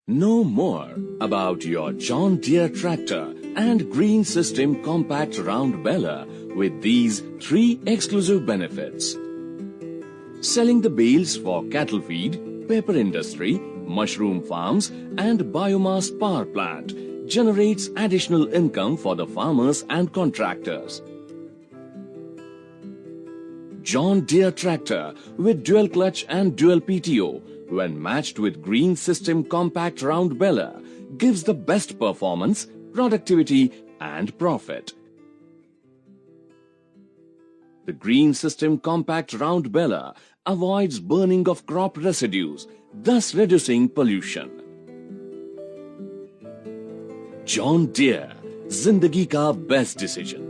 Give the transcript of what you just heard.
Know more about your John Deere tractor and GreenSystem compact round baler with these 3 exclusive benefits. Selling the bales for cattle feed, paper industry, mushroom farms and biomass power plant generates additional income for the farmers and contractors. John Deere tractor with dual clutch and dual PTO when matched with GreenSystem compact round baler gives the best performance, productivity and profit. The GreenSystem compact round baler avoids burning of crop residues, thus reducing pollution. John Deere, जिंदगी का best decision.